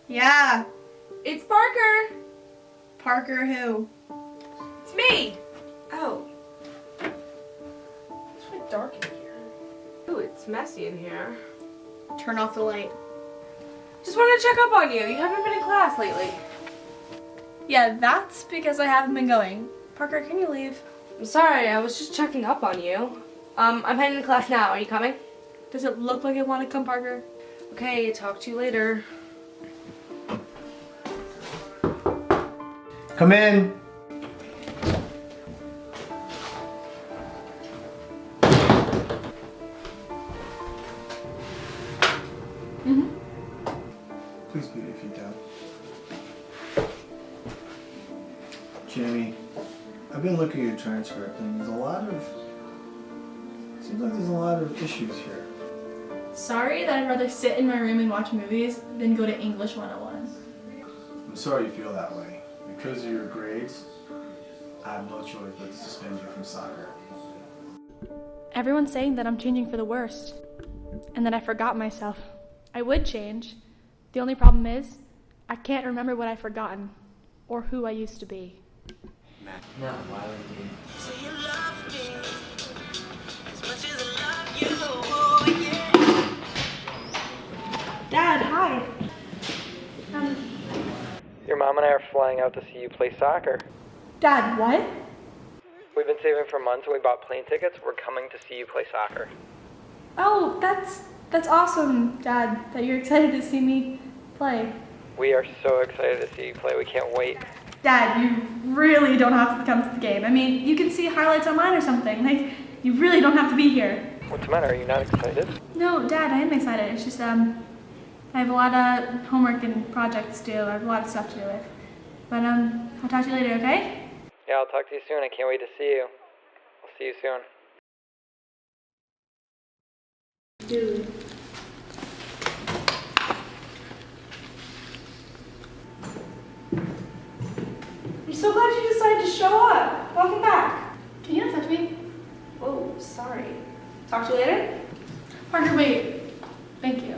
Yeah. It's Parker. Parker who? It's me. Oh. It's really dark in here. Ooh, it's messy in here. Turn off the light. Just wanted to check up on you. You haven't been in class lately. Yeah, that's because I haven't been going. Parker, can you leave? I'm sorry, I was just checking up on you. I'm heading to class now. Are you coming? Does it look like I want to come, Parker? Okay, talk to you later. Come in. Please put your feet down. Jamie, I've been looking at your transcript and seems like there's a lot of issues here. Sorry that I'd rather sit in my room and watch movies than go to English 101. I'm sorry you feel that way. Because of your grades, I have no choice but to suspend you from soccer. Everyone's saying that I'm changing for the worst, and that I forgot myself. I would change. The only problem is, I can't remember what I've forgotten, or who I used to be. No, why would you? So you love me as much as I love you, oh, yeah. Dad, hi. Your mom and I are flying out to see you play soccer. Dad, what? We've been saving for months and we bought plane tickets. We're coming to see you play soccer. Oh, that's awesome, Dad, that you're excited to see me play. We are so excited to see you play. We can't wait. Dad, you really don't have to come to the game. I mean, you can see highlights online or something. Like, you really don't have to be here. What's the matter? Are you not excited? No, Dad, I am excited. It's just, I have a lot of homework and projects to do. I have a lot of stuff to do with. But, I'll talk to you later, okay? Yeah, I'll talk to you soon. I can't wait to see you. I'll see you soon. Dude. I'm so glad you decided to show up. Welcome back. Can you not touch me? Oh, sorry. Talk to you later? Parker, wait. Thank you.